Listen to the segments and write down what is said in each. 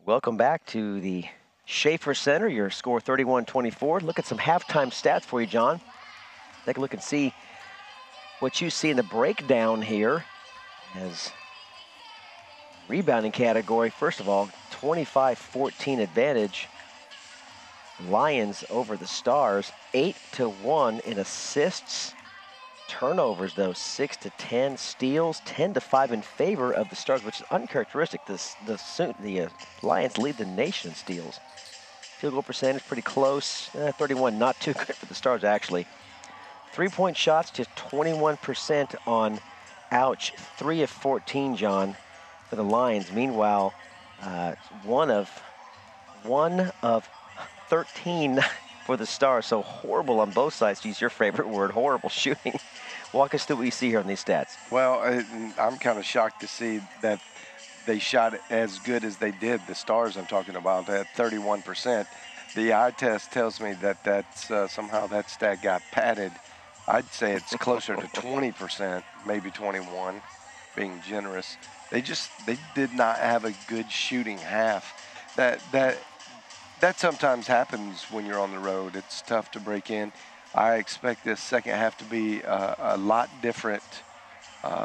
Welcome back to the Schaefer Center. Your score 31-24. Look at some halftime stats for you, John. Take a look and see what you see in the breakdown here. As rebounding category, first of all, 25-14 advantage. Lions over the Stars, 8-1 in assists. Turnovers, though, 6-10. Steals, 10-5 in favor of the Stars, which is uncharacteristic. The Lions lead the nation in steals. Field goal percentage pretty close, 31, not too good for the Stars, actually. Three-point shots, just 21% on Ouch, 3 of 14, John, for the Lions. Meanwhile, one of 13 for the Stars, so horrible on both sides, to use your favorite word, horrible shooting. Walk us through what you see here on these stats. Well, I'm kind of shocked to see that they shot as good as they did. The Stars I'm talking about, at 31%. The eye test tells me that that's somehow that stat got padded. I'd say it's closer to 20%, maybe 21, being generous. They did not have a good shooting half. That sometimes happens when you're on the road. It's tough to break in. I expect this second half to be a lot different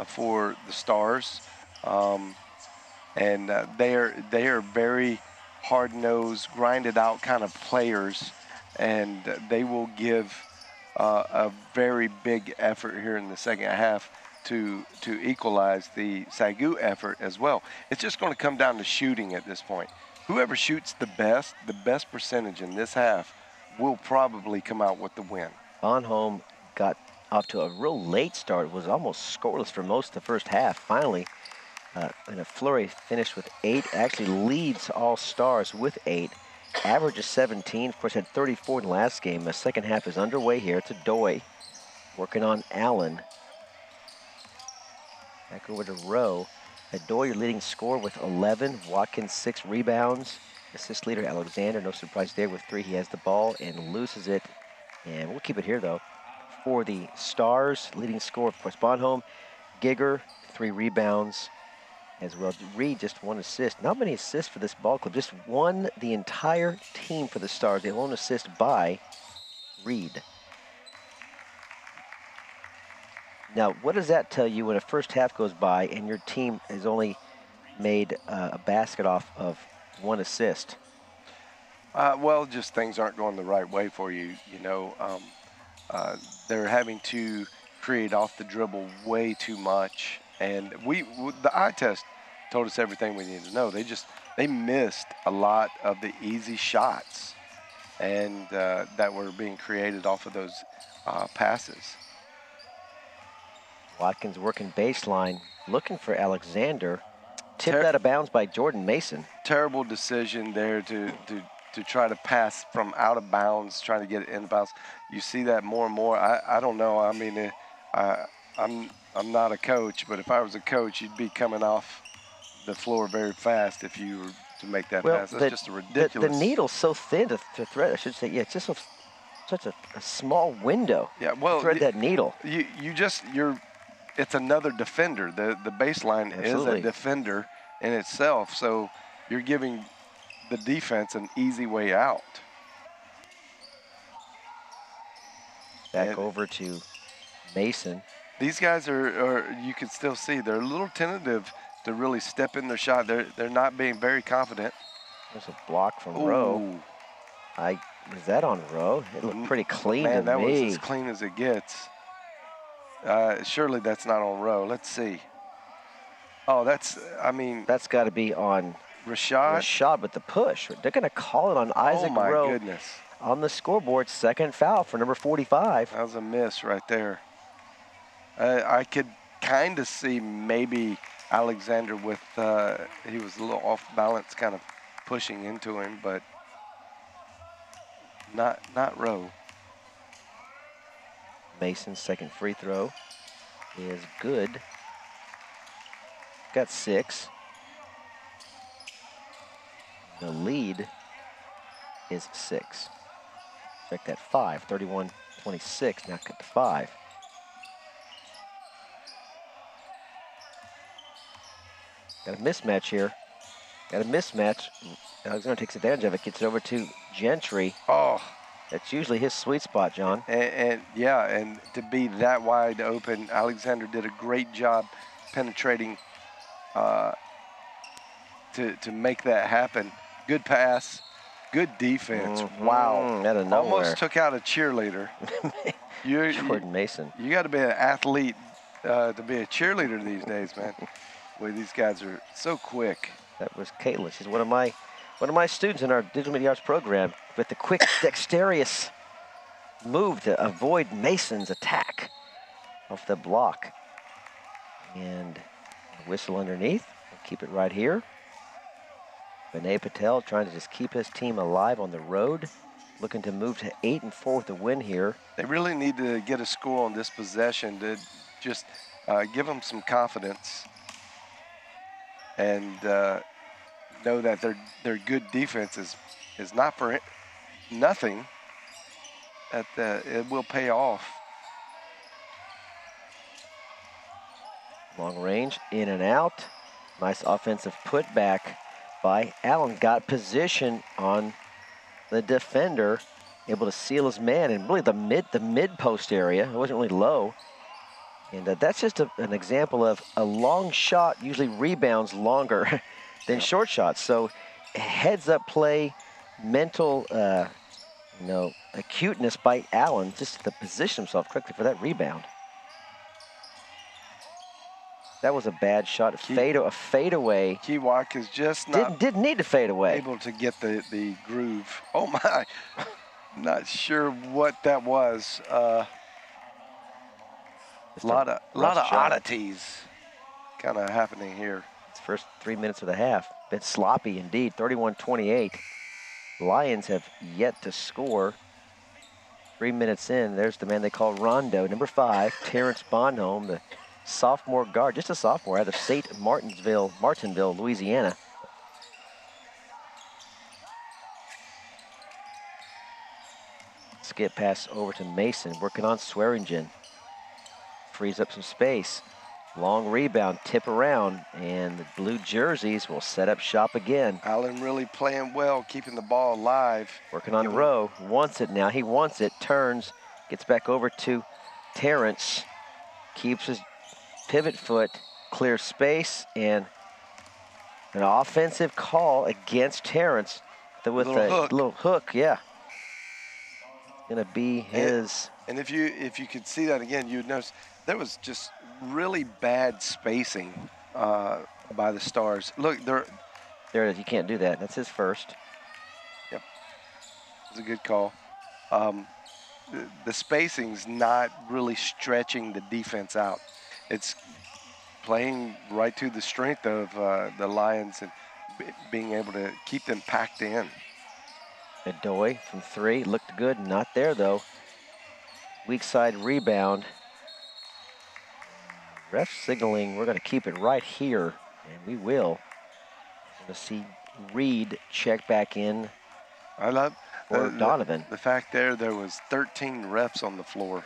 for the Stars. And they are very hard-nosed, grinded-out kind of players, and they will give a very big effort here in the second half to equalize the SAGU effort as well. It's just going to come down to shooting at this point. Whoever shoots the best percentage in this half will probably come out with the win. Bonhomme got off to a real late start, was almost scoreless for most of the first half. Finally, in a flurry, finished with 8, actually leads all Stars with 8. Average is 17, of course had 34 in the last game. The second half is underway here. It's Adoy working on Allen. Back over to Rowe. Adoy, your leading scorer with 11. Watkins, 6 rebounds. Assist leader Alexander, no surprise there with 3. He has the ball and loses it. And we'll keep it here, though. For the Stars, leading scorer, of course, Bonhomme. Gigger, 3 rebounds as well. Reed, just 1 assist. Not many assists for this ball club. Just won the entire team for the Stars. The lone assist by Reed. Now, what does that tell you when a first half goes by and your team has only made a basket off of 1 assist? Well, just things aren't going the right way for you. They're having to create off the dribble way too much, and the eye test told us everything we needed to know. They missed a lot of the easy shots, and that were being created off of those passes. Watkins working baseline, looking for Alexander. Tipped out of bounds by Jordan Mason. Terrible decision there to try to pass from out of bounds, trying to get it in bounds. You see that more and more. I don't know. I mean, I'm not a coach, but if I was a coach, you'd be coming off the floor very fast if you were to make that pass. That's just a ridiculous. The needle's so thin to thread, I should say. Yeah, it's just such a small window. Yeah, well, thread that needle. It's another defender. The baseline Absolutely is a defender in itself, so you're giving the defense an easy way out. Back over to Mason. These guys are you can still see they're a little tentative to really step in their shot. They're not being very confident. There's a block from Rowe. Is that on Rowe? It looked pretty clean to me. Man, that was as clean as it gets. Surely that's not on Rowe. Let's see. Oh, that's got to be on Rashad. Rashad with the push. They're going to call it on Isaac Rowe. Oh, my goodness. On the scoreboard, second foul for number 45. That was a miss right there. I could kind of see maybe Alexander with, he was a little off balance, kind of pushing into him, but not Rowe. Mason's second free throw is good. Got 6. The lead is 6. Check that 5, 31-26, now cut to 5. Got a mismatch here. Got a mismatch. Alexander takes advantage of it, gets it over to Gentry. Oh. That's usually his sweet spot, John. And yeah, and to be that wide open, Alexander did a great job penetrating to make that happen. Good pass, good defense. Wow. Out of nowhere. Almost took out a cheerleader. Jordan Mason. You got to be an athlete to be a cheerleader these days, man. Boy, these guys are so quick. That was Caitlin. She's one of my students in our digital media arts program with the quick, dexterous move to avoid Mason's attack off the block. And whistle underneath. We'll keep it right here. Vinay Patel trying to just keep his team alive on the road, looking to move to 8-4 with a win here. They really need to get a score on this possession to just give them some confidence and know that their good defense is not for nothing. That it will pay off. Long range, in and out. Nice offensive putback by Allen. Got position on the defender, able to seal his man in really the mid post area. It wasn't really low. And that's just an example of a long shot usually rebounds longer than short shots. So heads up play, mental acuteness by Allen just to position himself quickly for that rebound. That was a bad shot. A fadeaway. Kiwak is just not didn't need to fade away. Able to get the groove. Oh my! Not sure what that was. A lot of oddities kind of happening here. It's first 3 minutes of the half. Been sloppy indeed. 31-28. Lions have yet to score. 3 minutes in, there's the man they call Rondo, number 5, Terrence Bonhomme, the sophomore guard, just a sophomore out of St. Martinville, Louisiana. Skip pass over to Mason, working on Swearingen. Frees up some space. Long rebound, tip around, and the blue jerseys will set up shop again. Allen really playing well, keeping the ball alive. Working on Rowe, wants it now, he wants it, turns, gets back over to Terrence, keeps his pivot foot, clears space, and an offensive call against Terrence with a little hook, yeah. Gonna be his. And if you could see that again, you'd notice there was just really bad spacing by the Stars. Look, there it is. You can't do that. That's his first. Yep, it's a good call. The spacing's not really stretching the defense out. It's playing right to the strength of the Lions and being able to keep them packed in. Adoy from 3, looked good, not there though. Weak side rebound. Ref signaling we're going to keep it right here, and we will. We're going to see Reed check back in. I love Donovan. The fact there was 13 refs on the floor.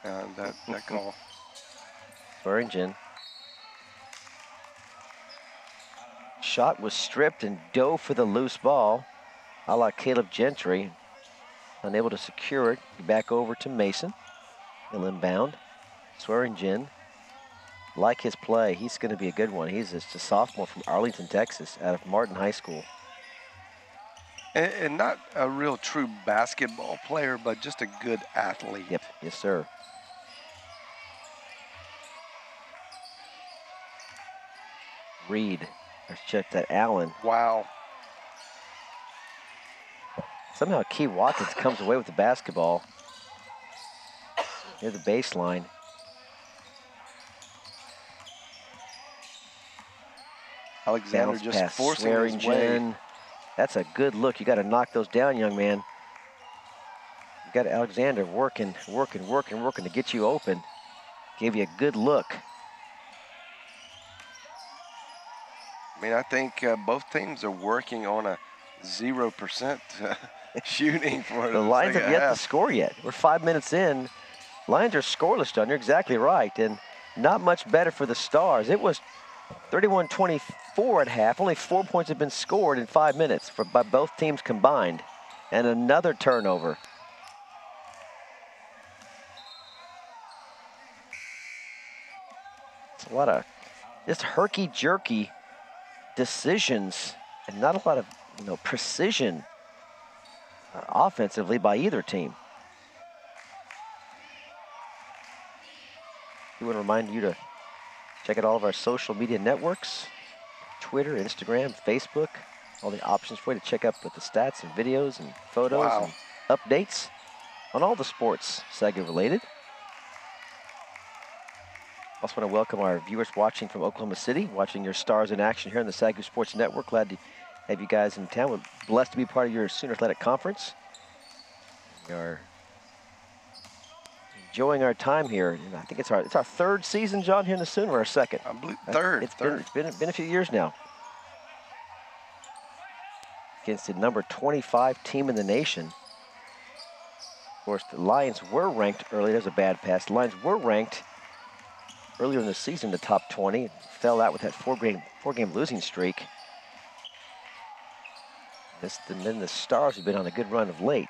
That call. Swearingen. Shot was stripped and dove for the loose ball. A la Caleb Gentry. Unable to secure it. Back over to Mason. He'll inbound. Swearingen. Like his play, he's going to be a good one. He's just a sophomore from Arlington, Texas, out of Martin High School. And not a real true basketball player, but just a good athlete. Yep, yes, sir. Reed, let's check that. Allen. Wow. Somehow Key Watkins comes away with the basketball. Near the baseline. Alexander Bounce just pass, forcing his way. That's a good look. You got to knock those down, young man. You got Alexander working to get you open. Gave you a good look. I mean, I think both teams are working on a 0% shooting for the Lions have yet half. to score yet. We're 5 minutes in. Lions are scoreless, John. You're exactly right. And not much better for the Stars. It was 31-23 4 at half. Only 4 points have been scored in 5 minutes by both teams combined. And another turnover. It's a lot of just herky-jerky decisions and not a lot of precision offensively by either team. We want to remind you to check out all of our social media networks, Twitter, Instagram, Facebook, all the options for you to check up with the stats and videos and photos and updates on all the sports SAGU related. Also want to welcome our viewers watching from Oklahoma City, watching your Stars in action here on the SAGU Sports Network. Glad to have you guys in town. We're blessed to be part of your Sooner Athletic Conference. We are enjoying our time here. And I think it's our third season, John, here in the Sooner, or our second? I believe third. It's been a few years now. Against the number 25 team in the nation. Of course, the Lions were ranked early. There's a bad pass. The Lions were ranked earlier in the season, the top 20. Fell out with that four-game losing streak. And then the Stars have been on a good run of late.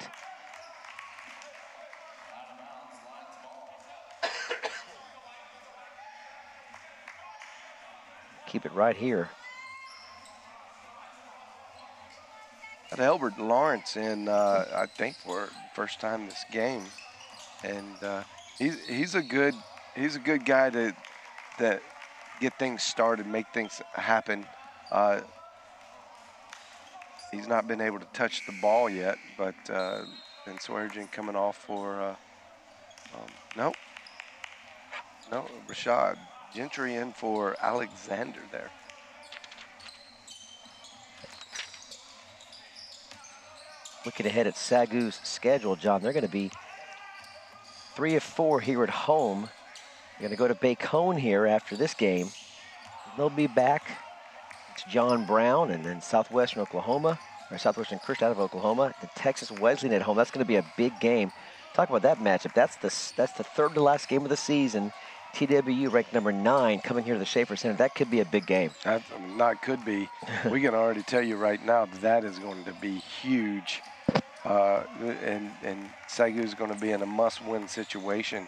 Keep it right here. Got Elbert Lawrence in, I think, for first time this game, and he's a good guy to get things started, make things happen. He's not been able to touch the ball yet, but and Swearinger coming off for no, Rashad Gentry in for Alexander there. Looking ahead at SAGU's schedule, John, they're going to be 3 of 4 here at home. They're going to go to Bacone here after this game. They'll be back. It's John Brown and then Southwestern Oklahoma, or Southwestern Christian out of Oklahoma, and Texas Wesleyan at home. That's going to be a big game. Talk about that matchup. That's the third to last game of the season. TWU ranked number 9 coming here to the Schaefer Center. That could be a big game. Not could be. We can already tell you right now that is going to be huge. And SAGU is going to be in a must-win situation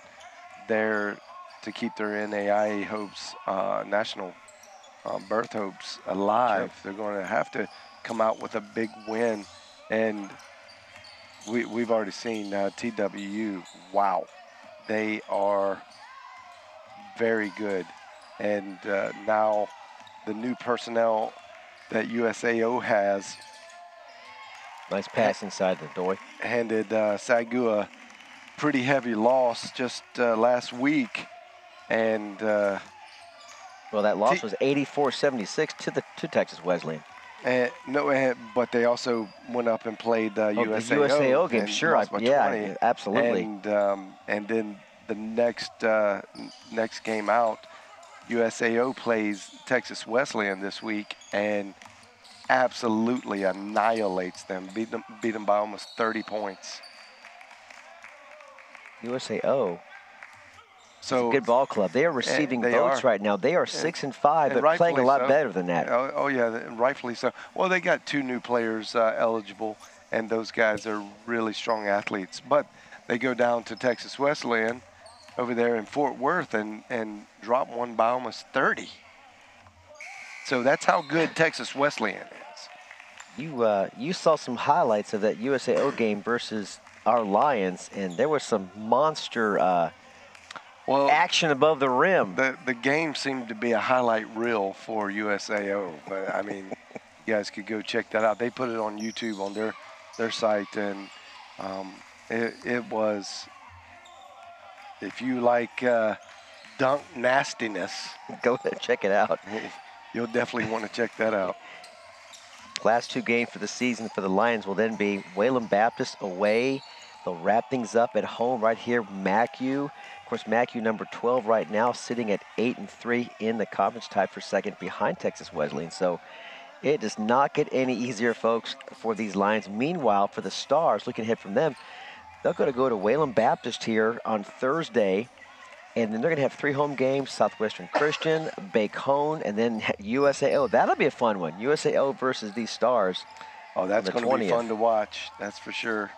there to keep their NAIA hopes, national berth hopes alive. Sure. They're going to have to come out with a big win. And we've already seen TWU. Wow, they are very good. And now the new personnel that USAO has. Nice pass inside the door. Handed SAGU a pretty heavy loss just last week. And well, that loss was 84-76 to Texas Wesleyan. But they also went up and played USAO. The USAO game, sure. Yeah, absolutely. And then the next game out, USAO plays Texas Wesleyan this week and absolutely annihilates them, beat them by almost 30 points. USAO. So it's a good ball club. They are receiving votes right now. They are 6-5, but playing a lot better than that. Oh yeah, rightfully so. Well, they got 2 new players eligible, and those guys are really strong athletes. But they go down to Texas Wesleyan over there in Fort Worth and drop one by almost 30. So that's how good Texas Wesleyan is. You saw some highlights of that USAO game versus our Lions, and there was some monster action above the rim. The game seemed to be a highlight reel for USAO, but I mean, you guys could go check that out. They put it on YouTube on their site, and it was, if you like dunk nastiness, go ahead and check it out. You'll definitely want to check that out. Last 2 games for the season for the Lions will then be Wayland Baptist away. They'll wrap things up at home right here, MACU. Of course, MACU number 12 right now, sitting at 8-3 in the conference, tied for second behind Texas Wesleyan. So it does not get any easier, folks, for these Lions. Meanwhile, for the Stars, looking ahead from them, they're going to go to Wayland Baptist here on Thursday And then they're going to have 3 home games: Southwestern Christian, Bacone, and then USAO. That'll be a fun one. USAO versus these Stars. Oh, that's going to 20th. be fun to watch. That's for sure.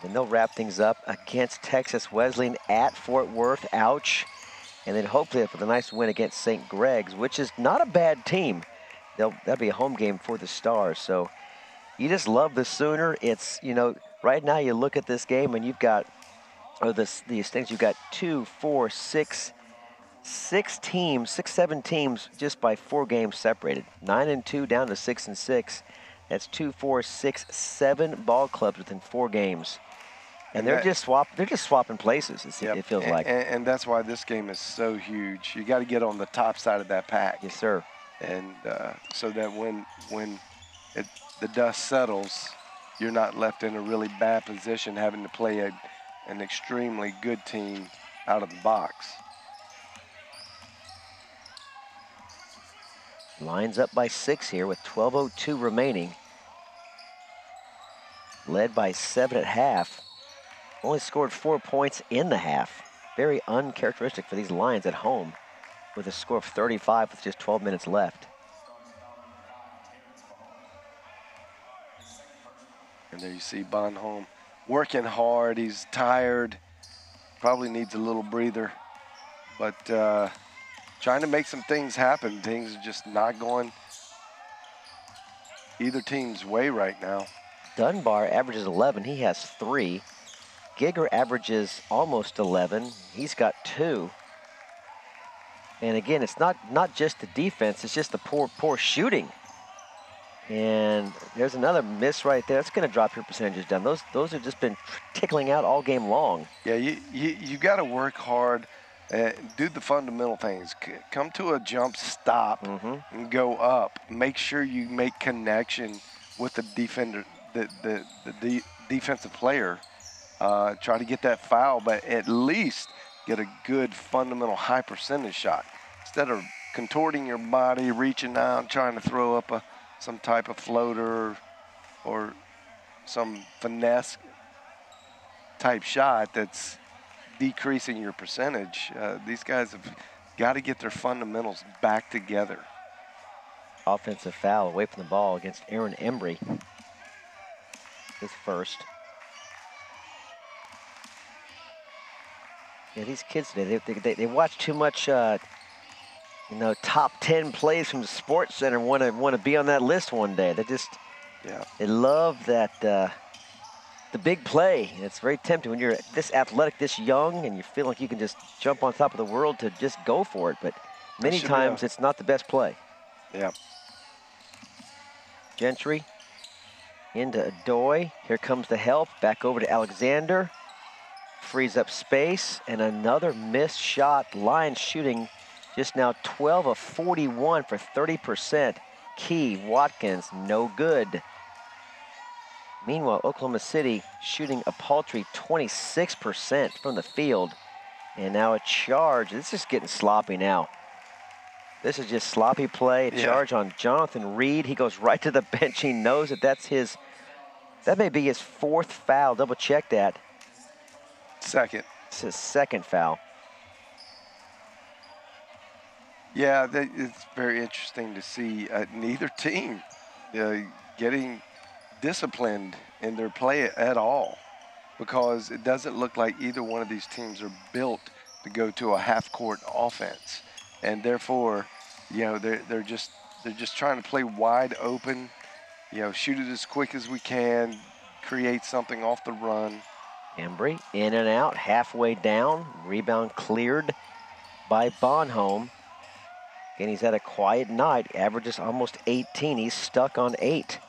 Then they'll wrap things up against Texas Wesleyan at Fort Worth. Ouch. And then hopefully with a nice win against St. Greg's, which is not a bad team. That'll be a home game for the Stars. So you just love the Sooner. It's, you know, right now you look at this game and you've got, these things, you've got 2, 4, 6 teams, 7 teams just by 4 games separated. 9-2 down to 6-6. That's 2, 4, 6, 7 ball clubs within 4 games. And they're just swapping places, it feels like. And that's why this game is so huge. You got to get on the top side of that pack. Yes, sir. And so that when the dust settles, you're not left in a really bad position having to play an extremely good team out of the box. Lions up by 6 here with 12:02 remaining. Led by 7 at half. Only scored 4 points in the half. Very uncharacteristic for these Lions at home with a score of 35 with just 12 minutes left. And there you see Bonhomme working hard. He's tired. Probably needs a little breather. But trying to make some things happen. Things are just not going either team's way right now. Dunbar averages 11. He has 3. Giger averages almost 11. He's got 2. And again, it's not just the defense, it's just the poor shooting. And there's another miss right there. It's going to drop your percentages down. Those have just been tickling out all game long. Yeah, you got to work hard, do the fundamental things. Come to a jump stop and go up. Make sure you make connection with the defender, the defensive player. Try to get that foul, but at least get a good fundamental high percentage shot. Instead of contorting your body, reaching out, trying to throw up some type of floater or some finesse type shot that's decreasing your percentage. These guys have got to get their fundamentals back together. Offensive foul away from the ball against Aaron Embry. His first. Yeah, these kids today, they watch too much, top 10 plays from the Sports Center and want to be on that list one day. They love that the big play. And it's very tempting when you're this athletic, this young, and you feel like you can just jump on top of the world to just go for it. But many times it's not the best play. Yeah. Gentry into Adoy. Here comes the help. Back over to Alexander. Frees up space, and another missed shot. Lions shooting just now 12 of 41 for 30%. Key, Watkins, no good. Meanwhile, Oklahoma City shooting a paltry 26% from the field. And now a charge. This is getting sloppy now. This is just sloppy play. A charge on Jonathan Reed. He goes right to the bench. He knows that may be his 4th foul. Double check that. Second. It's his 2nd foul. Yeah, it's very interesting to see neither team getting disciplined in their play at all, because it doesn't look like either one of these teams are built to go to a half-court offense, and therefore, they're just trying to play wide open, shoot it as quick as we can, create something off the run. Embry in and out, halfway down. Rebound cleared by Bonhomme. Again, he's had a quiet night. Averages almost 18. He's stuck on 8.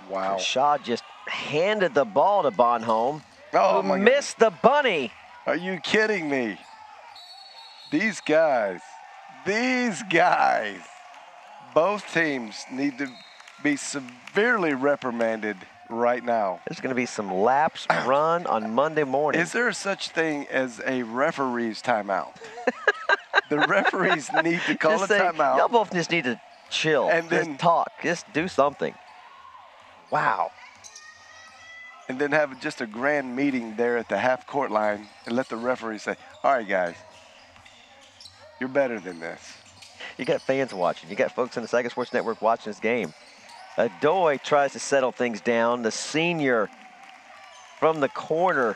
Wow. Shaw just handed the ball to Bonhomme. Oh, who missed the bunny. Are you kidding me? These guys, both teams need to be severely reprimanded right now. There's going to be some laps run on Monday morning. Is there such thing as a referee's timeout? The referees need to call a timeout. Y'all both just need to chill and then talk. Just do something. Wow. and then have just a grand meeting there at the half-court line and let the referee say, all right, guys, you're better than this. You got fans watching. You got folks on the SAGU Sports Network watching this game. Adoy tries to settle things down. The senior from the corner.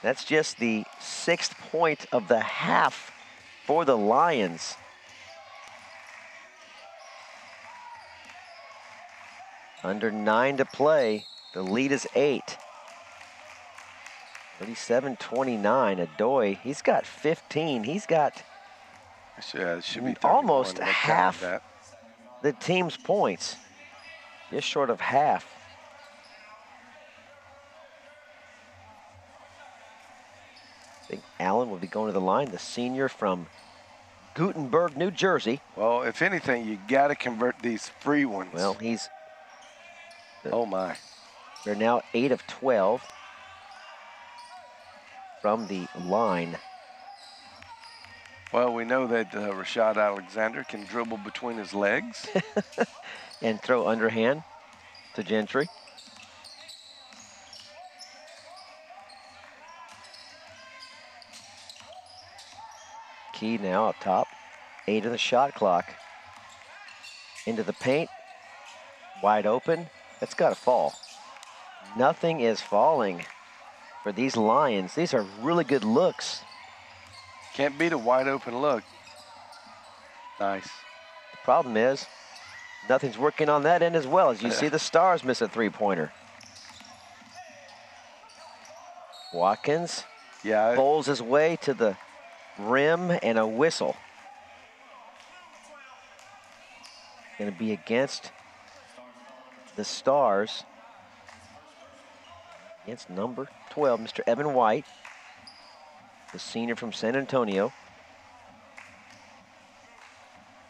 That's just the 6th point of the half for the Lions. Under 9 to play. The lead is 8. 37-29. Adoy, he's got 15. He's got it should be almost half the team's points. Just short of half. I think Allen will be going to the line, the senior from Gutenberg, New Jersey. Well, if anything, you got to convert these free ones. Well, he's... Oh, my. They're now 8 of 12 from the line. Well, we know that Rashad Alexander can dribble between his legs. And throw underhand to Gentry. Key now up top. 8 in the shot clock. Into the paint. Wide open. That's got to fall. Nothing is falling for these Lions. These are really good looks. Can't beat a wide open look. Nice. The problem is, nothing's working on that end as well, as you see the Stars miss a three-pointer. Watkins bowls his way to the rim and a whistle. Going to be against the Stars. Against number 12, Mr. Evan White, the senior from San Antonio.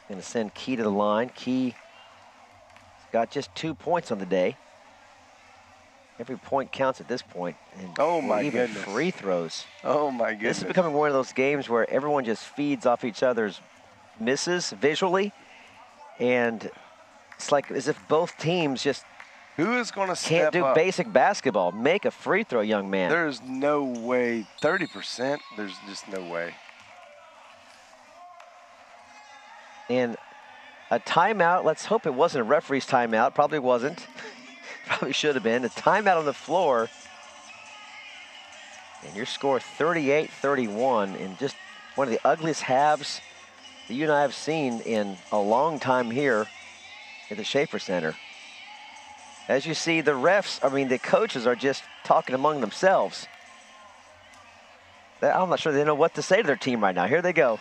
Going to send Key to the line. Key got just 2 points on the day. Every point counts at this point. And oh my even goodness. Free throws. Oh my goodness. This is becoming one of those games where everyone just feeds off each other's misses visually. And it's like as if both teams just who is going to step can't do up? Basic basketball. Make a free throw, young man. There's no way. 30%, there's just no way. And a timeout, let's hope it wasn't a referee's timeout. Probably wasn't. Probably should have been. A timeout on the floor. And your score 38-31 in just one of the ugliest halves that you and I have seen in a long time here at the Schaefer Center. As you see, the refs, the coaches are just talking among themselves. I'm not sure they know what to say to their team right now. Here they go.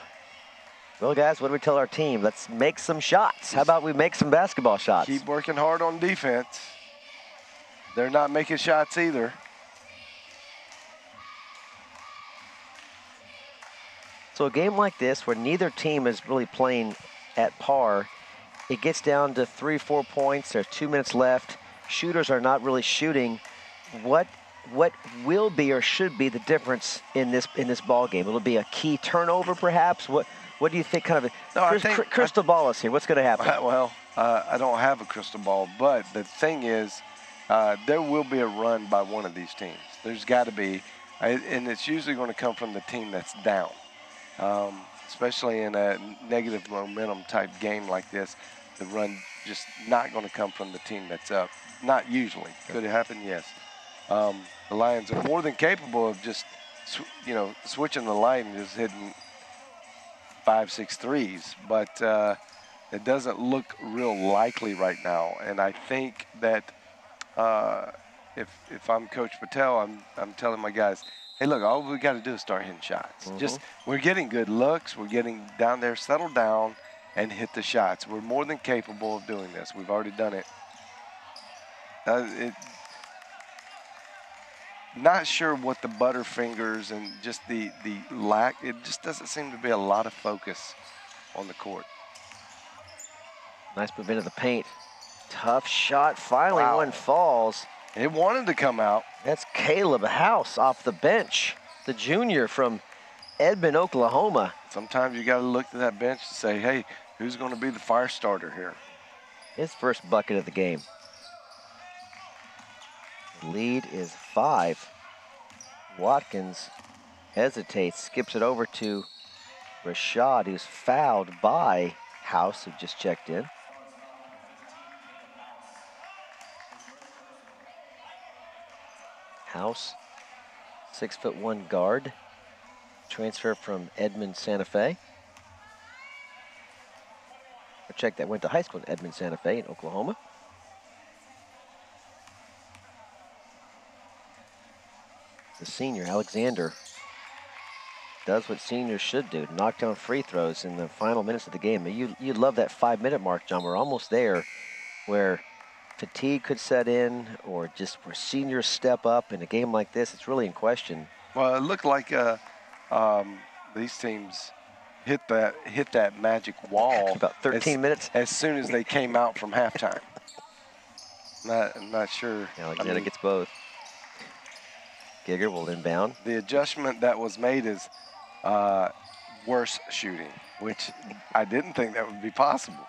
Well, guys, what do we tell our team? Let's make some shots. How about we make some basketball shots? Keep working hard on defense. They're not making shots either. So a game like this where neither team is really playing at par, it gets down to 3-4 points. There's 2 minutes left. Shooters are not really shooting. What will be or should be the difference in this ball game? It'll be a key turnover, perhaps. What do you think? Kind of crystal ball us here. What's going to happen? Well, I don't have a crystal ball, but the thing is, there will be a run by one of these teams. There's got to be, and it's usually going to come from the team that's down, especially in a negative momentum type game like this. The run just not going to come from the team that's up. Not usually. Could it happen? Yes. The Lions are more than capable of just, switching the line and just hitting 5-6 threes, but it doesn't look real likely right now. And I think that if I'm Coach Patel, I'm telling my guys, hey, look, all we got to do is start hitting shots. Just we're getting good looks. We're getting down there, settle down, and hit the shots. We're more than capable of doing this. We've already done it. Not sure what the butterfingers and just the lack, it just doesn't seem to be a lot of focus on the court. Nice move into the paint. Tough shot. Finally, one falls. It wanted to come out. That's Caleb House off the bench, the junior from Edmond, Oklahoma. Sometimes you got to look to that bench and say, hey, who's going to be the fire starter here? His first bucket of the game. Lead is 5. Watkins hesitates, skips it over to Rashad, who's fouled by House, who just checked in. House, 6'1" guard, transfer from Edmond, Santa Fe. A check that went to high school in Edmond, Santa Fe in Oklahoma. The senior, Alexander, does what seniors should do, knock down free throws in the final minutes of the game. You love that 5-minute mark, John. We're almost there where fatigue could set in, or just where seniors step up in a game like this. It's really in question. Well, it looked like these teams hit that magic wall about 13 minutes as soon as they came out from halftime. I'm not sure. Alexander gets both. Giger will inbound. The adjustment that was made is worse shooting, which I didn't think that would be possible.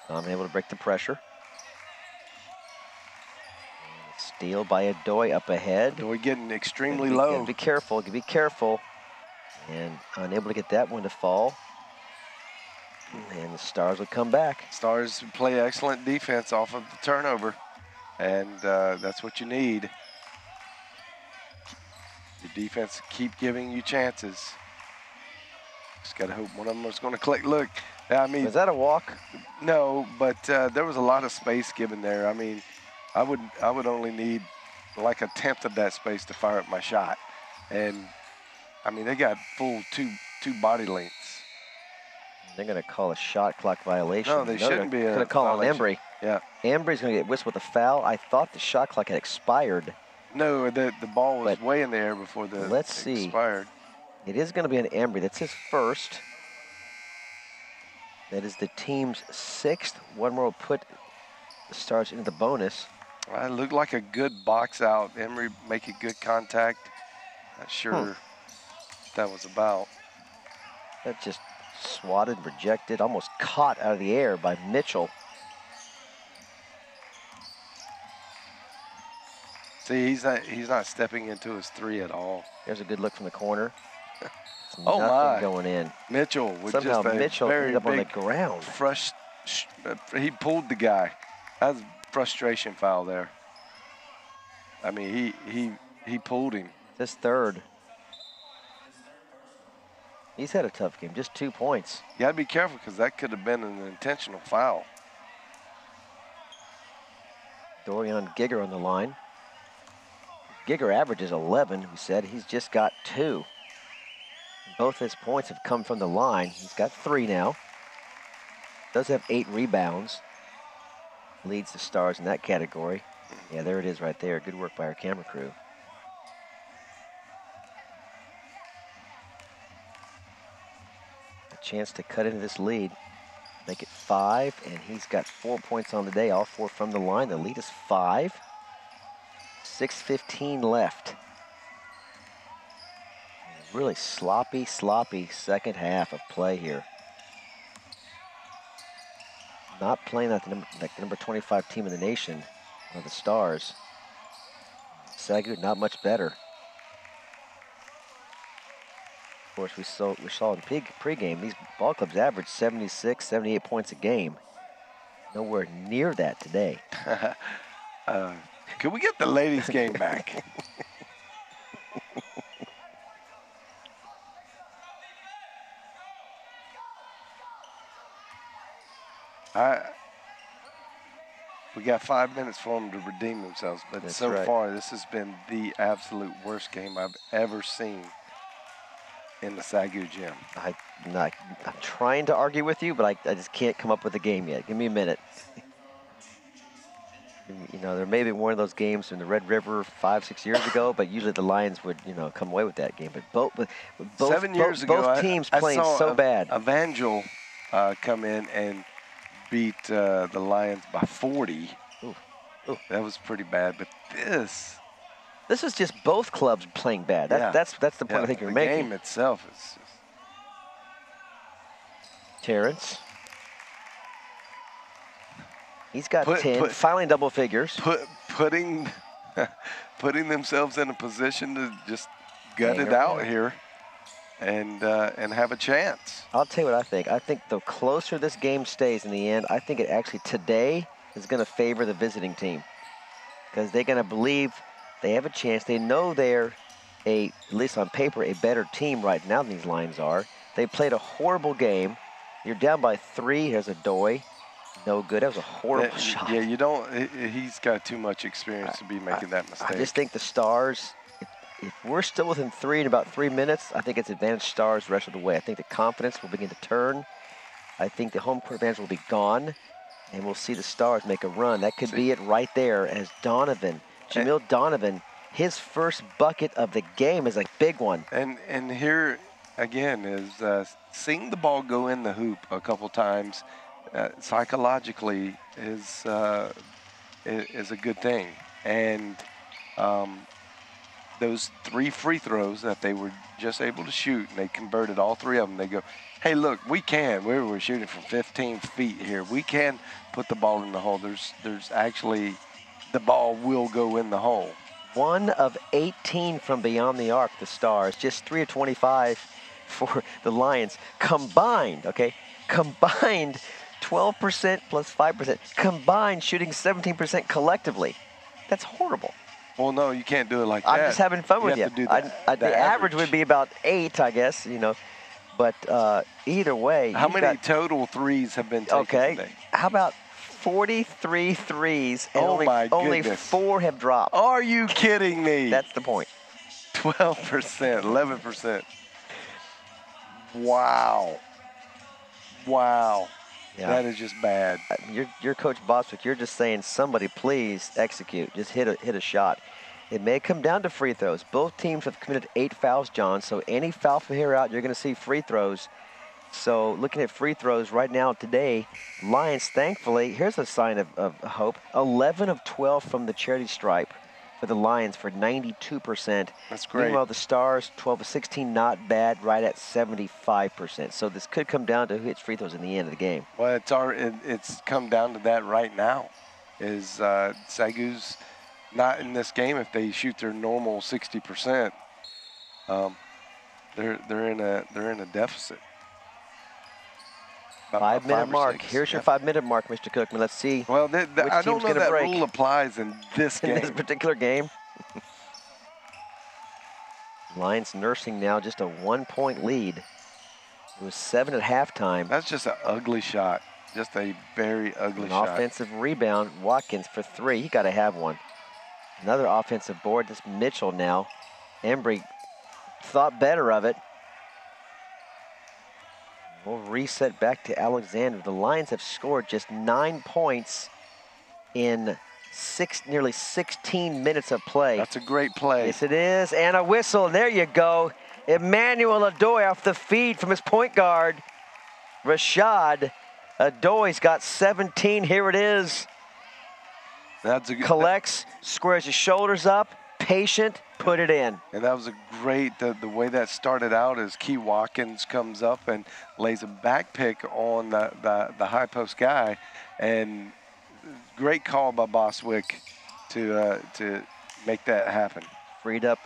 I'm able to break the pressure. Steal by Adoy up ahead. Adoy getting extremely low. Be careful, be careful. And unable to get that one to fall. And the Stars would come back. Stars play excellent defense off of the turnover. And that's what you need. Your defense keep giving you chances. Just got to hope one of them is going to click. Look, I mean. Was that a walk? No, but there was a lot of space given there. I mean, I would only need like a tenth of that space to fire up my shot. And, I mean, they got full two body lengths. They're going to call a shot clock violation. No, they shouldn't be. They're going to call on Embry. Yeah. Embry's going to get whistled with a foul. I thought the shot clock had expired. No, the ball was way in the air before the expired. It is going to be an Embry. That's his first. That is the team's 6th. One more will put the Stars into the bonus. It looked like a good box out. Embry making good contact. Not sure what that was about. That just swatted, rejected, almost caught out of the air by Mitchell. See, he's not stepping into his 3 at all. There's a good look from the corner. Oh my! Going in. Mitchell with somehow just a Mitchell very ended up on the big ground. He pulled the guy. That's a frustration foul there. I mean, he pulled him. This third. He's had a tough game. Just 2 points. You got to be careful because that could have been an intentional foul. Dorian Giger on the line. Giger averages 11, we said. He's just got 2. Both his points have come from the line. He's got 3 now. Does have 8 rebounds. Leads the Stars in that category. Yeah, there it is right there. Good work by our camera crew. A chance to cut into this lead. Make it 5, and he's got 4 points on the day, all 4 from the line. The lead is 5. 6:15 left. Really sloppy second half of play here. Not playing like the number 25 team in the nation, or the Stars. SAGU not much better. Of course, we saw in pregame, these ball clubs average 76, 78 points a game. Nowhere near that today. Could we get the ladies' game back? We got 5 minutes for them to redeem themselves, but That's so right. far this has been the absolute worst game I've ever seen in the SAGU gym. I'm trying to argue with you, but I just can't come up with a game yet. Give me a minute. You know, there may be one of those games in the Red River 5-6 years ago, but usually the Lions would, come away with that game. But both 7 years ago, both teams I playing saw so bad. Evangel come in and beat the Lions by 40. Ooh. That was pretty bad. But this is just both clubs playing bad. That's the point I think you're making. The game itself is just... Terrence. He's got 10, finally in double figures. Putting themselves in a position to just gut it out here and have a chance. I'll tell you what I think. I think the closer this game stays in the end, I think it actually today is going to favor the visiting team because they're going to believe they have a chance. They know they're, at least on paper, a better team right now than these Lions are. They played a horrible game. You're down by 3. Here's a Doy. No good. That was a horrible shot. Yeah, you don't. He's got too much experience to be making that mistake. I just think the Stars, if we're still within 3 in about 3 minutes, I think it's advantage Stars the rest of the way. I think the confidence will begin to turn. I think the home court advantage will be gone, and we'll see the Stars make a run. That could be it right there as Donovan, Jamil Donovan, his first bucket of the game is a big one. And here again is seeing the ball go in the hoop a couple times. Psychologically is a good thing, and those 3 free throws that they were just able to shoot, and they converted all 3 of them. They go, hey, look, we can. We're shooting from 15 feet here. We can put the ball in the hole. There's actually the ball will go in the hole. 1 of 18 from beyond the arc. The Stars just 3 of 25 for the Lions combined. Okay, combined. 12% plus 5%, combined shooting 17% collectively. That's horrible. Well, no, you can't do it like that. I'm just having fun with you. The average would be about 8, I guess, you know. But either way. How many total threes have been taken today? How about 43 threes and only 4 have dropped? Are you kidding me? That's the point. 12%, 11%. Wow. Wow. Yeah. That is just bad. You're Coach Bostwick. You're just saying, somebody please execute. Just hit a shot. It may come down to free throws. Both teams have committed 8 fouls, John. So any foul from here out, you're going to see free throws. So looking at free throws right now today, Lions, thankfully, here's a sign of hope. 11 of 12 from the charity stripe for the Lions for 92%. That's great. Meanwhile, the Stars, 12 of 16, not bad, right at 75%. So this could come down to who hits free throws in the end of the game. Well, it's come down to that right now. Is SAGU's not in this game if they shoot their normal 60%. They're in a deficit. 5-minute mark. Here's your 5-minute mark, Mr. Cookman. Let's see. Well, I don't know that rule applies in this game. In this particular game. Lions nursing now just a 1-point lead. It was 7 at halftime. That's just an ugly shot. Just a very ugly shot. Offensive rebound. Watkins for 3. He got to have one. Another offensive board. This Mitchell now. Embry thought better of it. We'll reset back to Alexander. The Lions have scored just 9 points in nearly 16 minutes of play. That's a great play. Yes, it is. And a whistle. There you go. Emmanuel Adoy off the feed from his point guard. Rashad Adoy's got 17. Here it is. That's a good. Collects, squares his shoulders up, patient, put it in. And that was a great, the way that started out is Key Watkins comes up and lays a back pick on the high post guy. And great call by Bostwick to make that happen. Freed up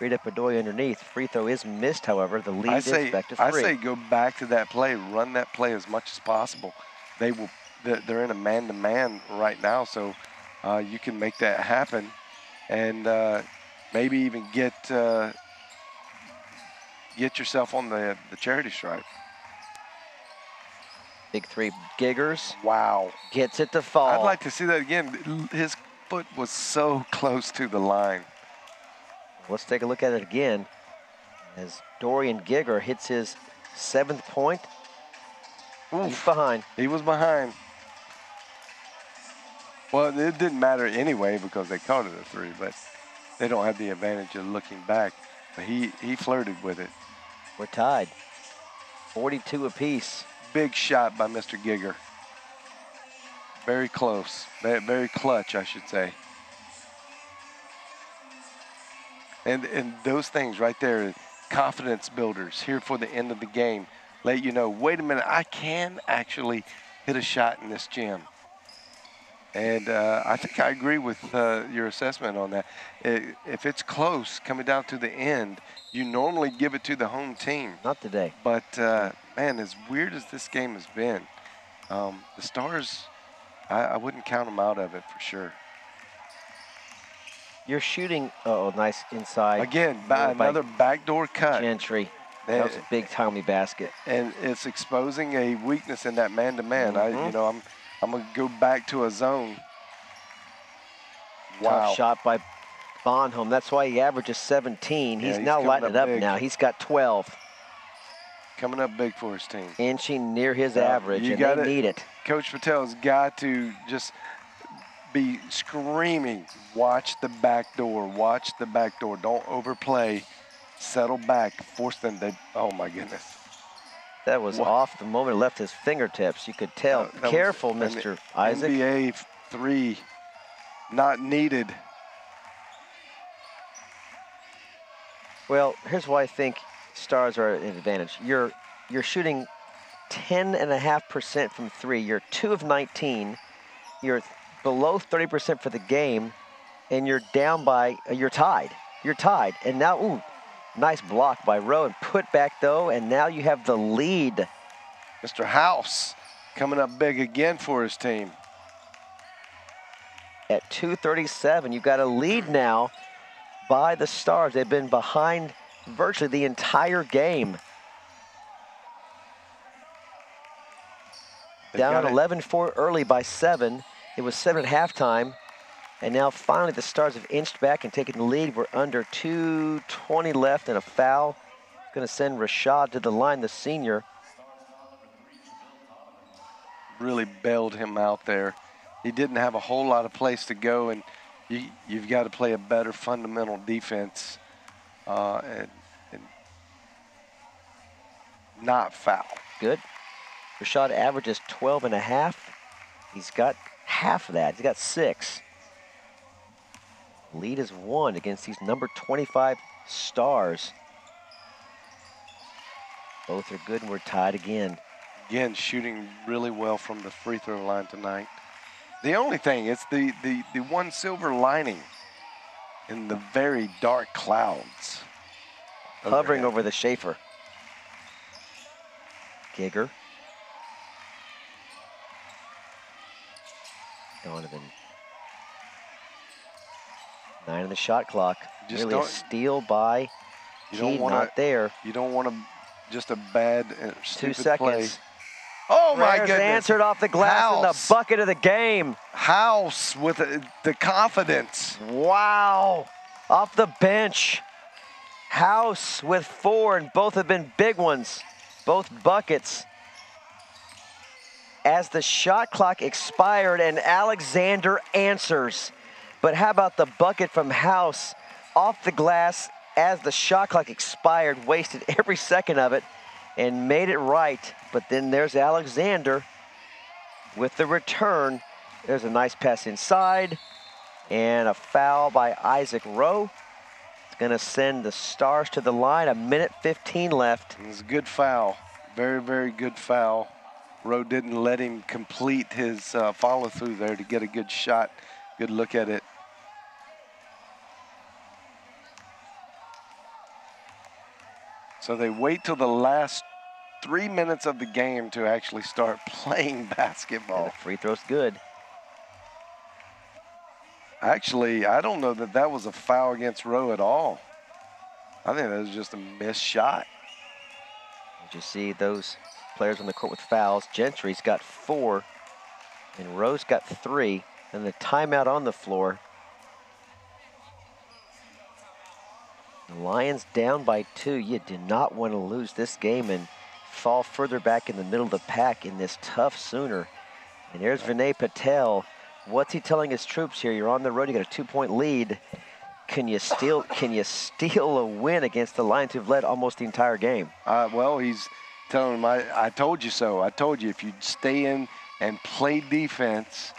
Adoy underneath. Free throw is missed, however. The lead is back to 3. I say go back to that play, run that play as much as possible. They're in a man-to-man right now, so you can make that happen, and maybe even get yourself on the charity stripe. Big 3, Giggers. Wow. Gets it to fall. I'd like to see that again. His foot was so close to the line. Let's take a look at it again as Dorian Gigger hits his 7th point. Oof. He's behind. He was behind. Well, it didn't matter anyway because they called it a 3, but they don't have the advantage of looking back. But he flirted with it. We're tied. 42 apiece. Big shot by Mr. Gigger. Very close. Very clutch, I should say. And those things right there, confidence builders here for the end of the game. Let you know, wait a minute, I can actually hit a shot in this gym. And I think I agree with your assessment on that. If it's close coming down to the end, you normally give it to the home team. Not today. But, man, as weird as this game has been, the Stars, I wouldn't count them out of it for sure. You're shooting, oh, nice inside. Again, another backdoor cut. Gentry. That was a big Tommy basket. And it's exposing a weakness in that man-to-man. I'm going to go back to a zone. Wow. Tough shot by Bonhomme. That's why he averages 17. Yeah, he's now lighting it up big. now. He's got 12. Coming up big for his team. Inching near his average, and they need it. Coach Patel's got to just be screaming, watch the back door, watch the back door. Don't overplay. Settle back, force them to, oh my goodness. That was off the moment it left his fingertips. You could tell. Careful, Mr. Isaac. NBA 3, not needed. Well, here's why I think Stars are at an advantage. You're shooting 10.5% from 3. You're 2 of 19. You're below 30% for the game, and you're down by, you're tied. You're tied. And now, ooh, nice block by Rowe and put back though, and now you have the lead. Mr. House coming up big again for his team. At 2:37, you've got a lead now by the Stars. They've been behind virtually the entire game. Down 11-4 early by 7. It was 7 at halftime. And now finally the Stars have inched back and taken the lead. We're under 2:20 left and a foul. It's going to send Rashad to the line, the senior. Really bailed him out there. He didn't have a whole lot of place to go, and you've got to play a better fundamental defense and not foul. Good. Rashad averages 12.5. He's got half of that. He's got 6. Lead is 1 against these number 25 Stars. Both are good, and we're tied again. Again, shooting really well from the free throw line tonight. The only thing, it's the one silver lining in the very dark clouds. Hovering over the Schaefer. Giger. Donovan. 9 on the shot clock. Just really a steal by Key, not there. You don't want just a bad, 2 stupid seconds. play. Oh my goodness. Answered off the glass in the bucket of the game. House with the confidence. Wow. Off the bench. House with 4, and both have been big ones. Both buckets. As the shot clock expired and Alexander answers. But how about the bucket from House off the glass as the shot clock expired, wasted every second of it and made it right. But then there's Alexander with the return. There's a nice pass inside and a foul by Isaac Rowe. It's going to send the Stars to the line. 1:15 left. It was a good foul. Very, very good foul. Rowe didn't let him complete his follow through there to get a good shot. Good look at it. So they wait till the last 3 minutes of the game to actually start playing basketball. And the free throw's good. Actually, I don't know that was a foul against Rowe at all. I think that was just a missed shot. You see those players on the court with fouls. Gentry's got 4, and Rowe's got 3, and the timeout on the floor. The Lions down by 2. You do not want to lose this game and fall further back in the middle of the pack in this tough Sooner. And there's Vinay Patel. What's he telling his troops here? You're on the road. You got a 2-point lead. Can you steal a win against the Lions who've led almost the entire game? Well, he's telling them, I told you so. I told you if you stay in and play defense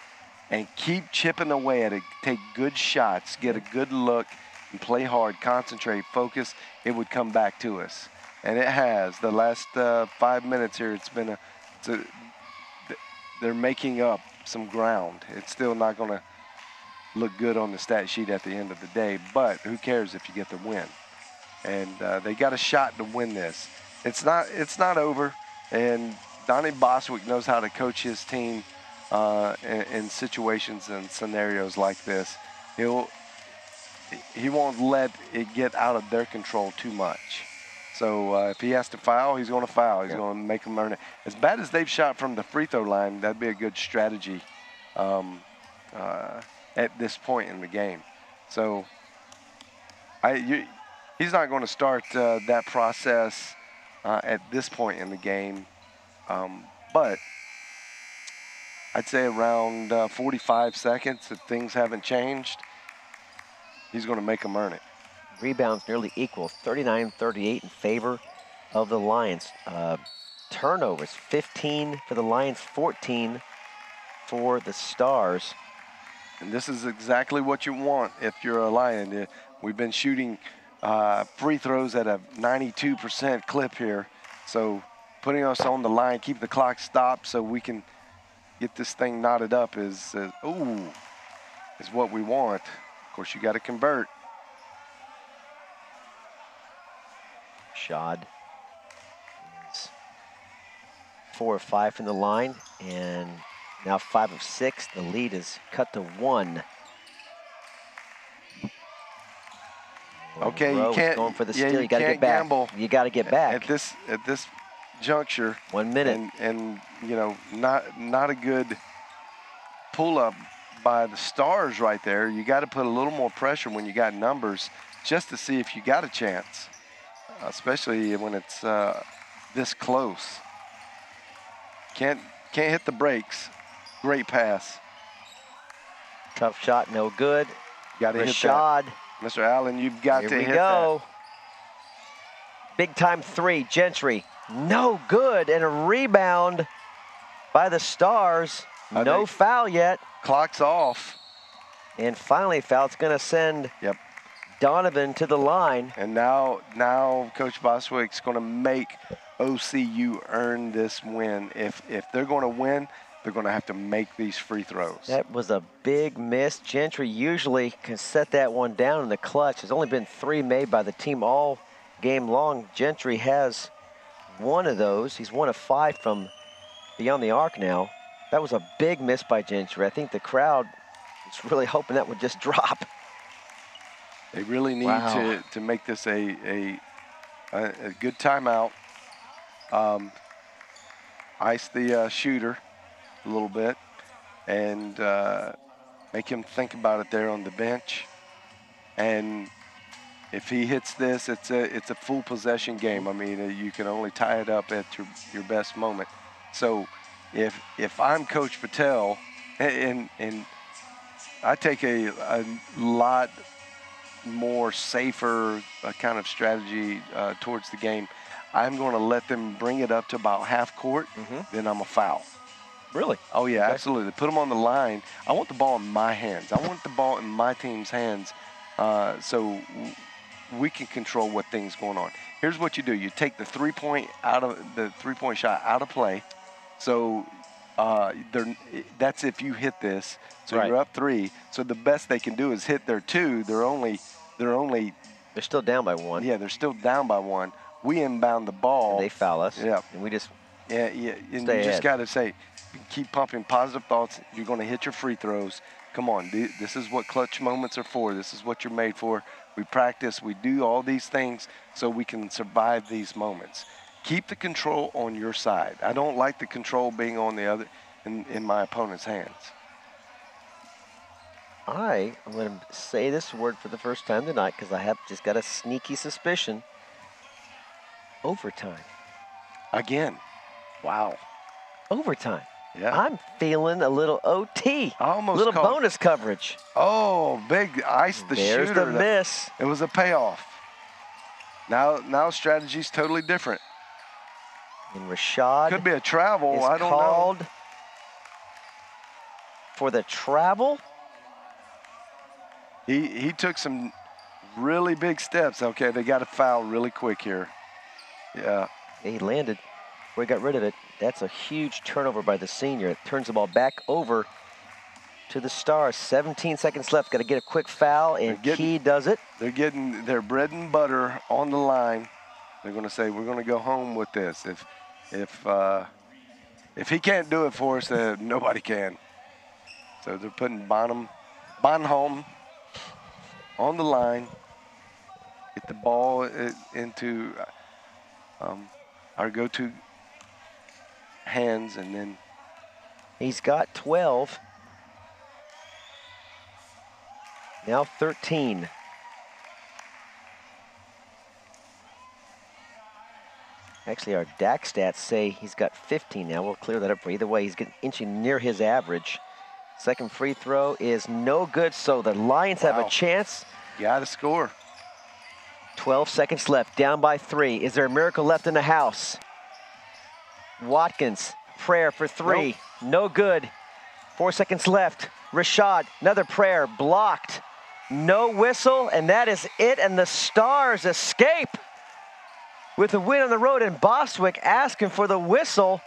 and keep chipping away at it, take good shots, get a good look, and play hard, concentrate, focus, it would come back to us. And it has. The last 5 minutes here, it's been they're making up some ground. It's still not going to look good on the stat sheet at the end of the day, but who cares if you get the win? And they got a shot to win this. It's not over, and Donnie Boswick knows how to coach his team in situations and scenarios like this. He won't let it get out of their control too much. So if he has to foul, he's going to foul. He's going to make them earn it. As bad as they've shot from the free throw line, that'd be a good strategy at this point in the game. So he's not going to start that process at this point in the game. But I'd say around 45 seconds, if things haven't changed, he's going to make them earn it. Rebounds nearly equal, 39-38 in favor of the Lions. Turnovers, 15 for the Lions, 14 for the Stars. And this is exactly what you want if you're a Lion. We've been shooting free throws at a 92% clip here. So putting us on the line, keep the clock stopped so we can get this thing knotted up is what we want. Of course, you got to convert. Shad is 4 of 5 from the line, and now 5 of 6. The lead is cut to 1. Okay, you can't going for the steal. You got to get back. Gamble you got to get back at this juncture. 1 minute, and you know, not a good pull up by the Stars right there. You got to put a little more pressure when you got numbers, just to see if you got a chance, especially when it's this close. Can't hit the brakes. Great pass. Tough shot, no good. Got to hit Rashad. that. Mr. Allen, you've got to hit that. Here we go. Big time 3, Gentry. No good, and a rebound by the Stars. No foul yet. Clock's off. And finally, foul. It's going to send Donovan to the line. And now Coach Boswick's going to make OCU earn this win. If they're going to win, they're going to have to make these free throws. That was a big miss. Gentry usually can set that one down in the clutch. There's only been 3 made by the team all game long. Gentry has 1 of those. He's 1 of 5 from beyond the arc now. That was a big miss by Gentry. I think the crowd was really hoping that would just drop. They really need to make this a good timeout. Ice the shooter a little bit and make him think about it there on the bench. And if he hits this, it's a full possession game. I mean, you can only tie it up at your best moment. So if I'm Coach Patel, and I take a lot more safer kind of strategy towards the game, I'm going to let them bring it up to about half court, then I'm a foul. Really? Oh, yeah, okay. Absolutely. Put them on the line. I want the ball in my hands. I want the ball in my team's hands so we can control what things going on. Here's what you do. You take the three-point shot out of play. So that's if you hit this. So you're up 3. So the best they can do is hit their 2. They're still down by 1. Yeah, they're still down by 1. We inbound the ball. And they foul us. Yeah. And we just And you just got to say, keep pumping positive thoughts. You're going to hit your free throws. Come on, this is what clutch moments are for. This is what you're made for. We practice. We do all these things so we can survive these moments. Keep the control on your side. I don't like the control being on the other in my opponent's hands. I'm going to say this word for the first time tonight because I have just got a sneaky suspicion. Overtime. Again. Wow. Overtime. Yeah. I'm feeling a little OT. Almost a little bonus coverage. Oh, big ice the shooter. There's the miss. It was a payoff. Now strategy's totally different. And Rashad could be a travel. I don't called know. For the travel. He took some really big steps. Okay, they got to foul really quick here. Yeah. He landed before he got rid of it. That's a huge turnover by the senior. It turns the ball back over to the Stars. 17 seconds left. Got to get a quick foul, and Key does it. They're getting their bread and butter on the line. They're going to say, we're going to go home with this. If he can't do it for us, nobody can. So they're putting Bonholm on the line. Get the ball into our go-to hands, and then he's got 12. Now 13. Actually, our DAC stats say he's got 15 now. We'll clear that up for you. Either way, he's getting inching near his average. Second free throw is no good, so the Lions have a chance. Got to score. 12 seconds left, down by 3. Is there a miracle left in the house? Watkins, prayer for 3. Nope. No good. 4 seconds left. Rashad, another prayer, blocked. No whistle, and that is it, and the Stars escape with a win on the road, and Bostwick asking for the whistle,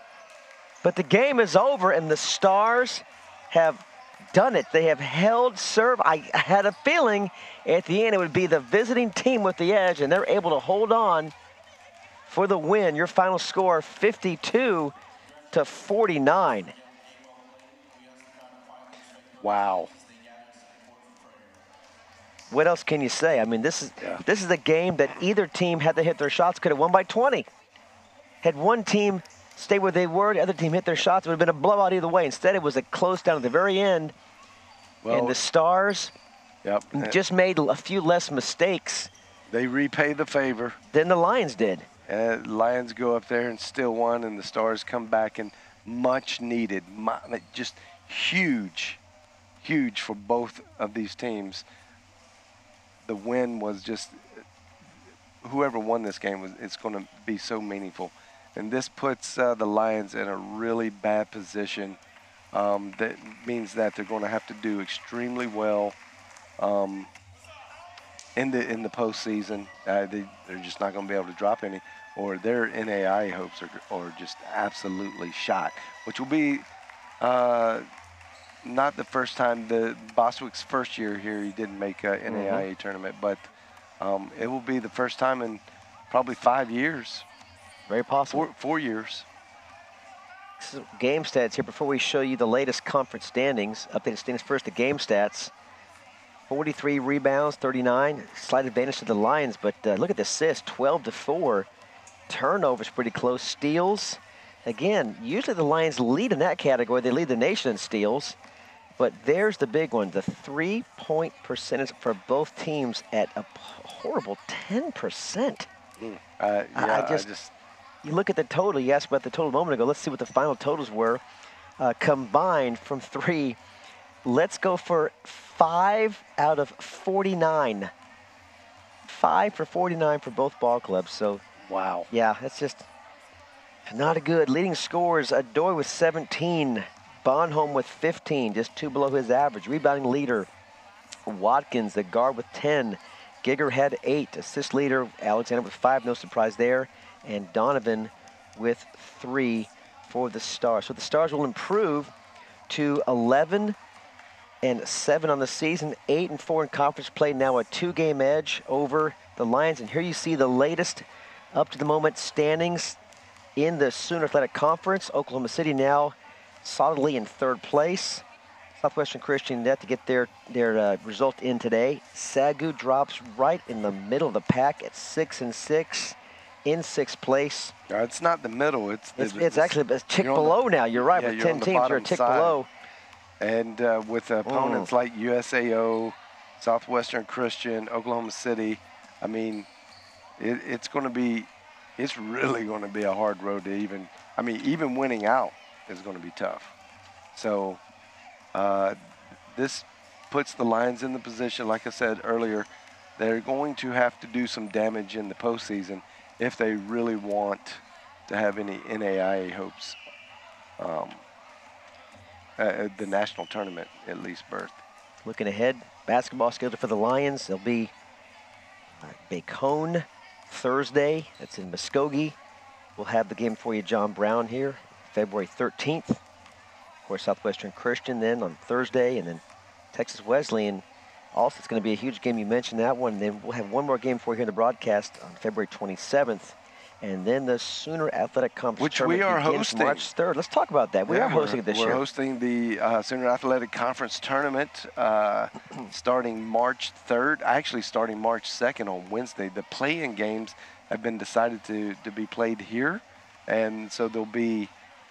but the game is over, and the Stars have done it. They have held serve. I had a feeling at the end it would be the visiting team with the edge, and they're able to hold on for the win. Your final score, 52-49. Wow. What else can you say? I mean, this is a game that either team, had they hit their shots, could have won by 20. Had one team stay where they were, the other team hit their shots, it would have been a blowout either way. Instead, it was a close down at the very end. Well, and the Stars just made a few less mistakes. They repay the favor than the Lions did. Lions go up there and still won, and the Stars come back and much needed, just huge for both of these teams. The win was just, whoever won this game, it's going to be so meaningful. And this puts the Lions in a really bad position. That means that they're going to have to do extremely well in the postseason. They're just not going to be able to drop any, or their NAIA hopes are just absolutely shot, which will be not the first time. The Bostwick's first year here, he didn't make a NAIA tournament, but it will be the first time in probably 5 years. Very possible. 4 years. This is game stats here before we show you the latest conference standings. Updated standings first, the game stats. 43 rebounds, 39. Slight advantage to the Lions, but look at the assists, 12-4. Turnovers pretty close. Steals, again, usually the Lions lead in that category. They lead the nation in steals. But there's the big one, the three-point percentage for both teams at a horrible 10%. You look at the total. You asked about the total a moment ago. Let's see what the final totals were. Combined from 3. Let's go for 5 out of 49. 5 for 49 for both ball clubs. So, wow. Yeah, that's just not a good. Leading scorers, Adoy with 17. Bonholm with 15, just 2 below his average. Rebounding leader, Watkins, the guard, with 10. Giger had 8. Assist leader, Alexander with 5, no surprise there. And Donovan with 3 for the Stars. So the Stars will improve to 11-7 on the season, 8-4 in conference play, now a 2-game edge over the Lions. And here you see the latest up to the moment standings in the SAGU Athletic Conference. Oklahoma City now solidly in 3rd place. Southwestern Christian yet to get their result in today. SAGU drops right in the middle of the pack at 6-6 in 6th place. It's not the middle. It's actually a tick below now. You're right. With 10 teams, you're a tick below. And with opponents like USAO, Southwestern Christian, Oklahoma City, I mean, it's really going to be a hard road to even winning out is going to be tough. So this puts the Lions in the position, like I said earlier, they're going to have to do some damage in the postseason if they really want to have any NAIA hopes, the national tournament at least berth. Looking ahead, basketball schedule for the Lions. They'll be Bacone Thursday. That's in Muskogee. We'll have the game for you, John Brown here. February 13th. Of course, Southwestern Christian then on Thursday, and then Texas Wesleyan. Also, it's going to be a huge game. You mentioned that one. And then we'll have one more game for you here in the broadcast on February 27th. And then the Sooner Athletic Conference Which tournament we are begins hosting. March 3rd. Let's talk about that. We are hosting it this year. We're hosting the Sooner Athletic Conference tournament starting March 3rd, actually starting March 2nd on Wednesday. The play-in games have been decided to be played here. And so there'll be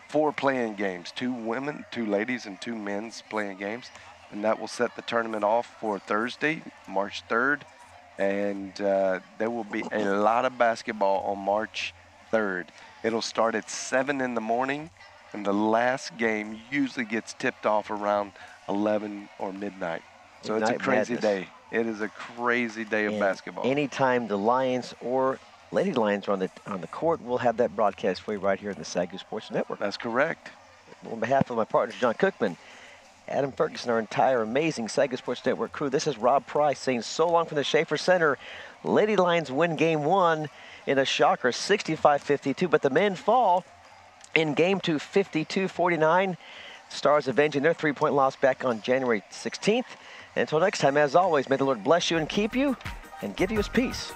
4 play-in games, 2 women, 2 ladies, and 2 men's play-in games. And that will set the tournament off for Thursday, March 3rd. And there will be a lot of basketball on March 3rd. It'll start at 7 in the morning, and the last game usually gets tipped off around 11 or midnight. So it's a crazy day. It is a crazy day of basketball. Anytime the Lions or Lady Lions are on the court, we'll have that broadcast for you right here in the SAGU Sports Network. That's correct. On behalf of my partner, John Cookman, Adam Ferguson, our entire amazing SAGU Sports Network crew, this is Rob Price saying so long from the Schaefer Center. Lady Lions win game 1 in a shocker, 65-52, but the men fall in game 2, 52-49. Stars avenging their 3-point loss back on January 16th. And until next time, as always, may the Lord bless you and keep you and give you his peace.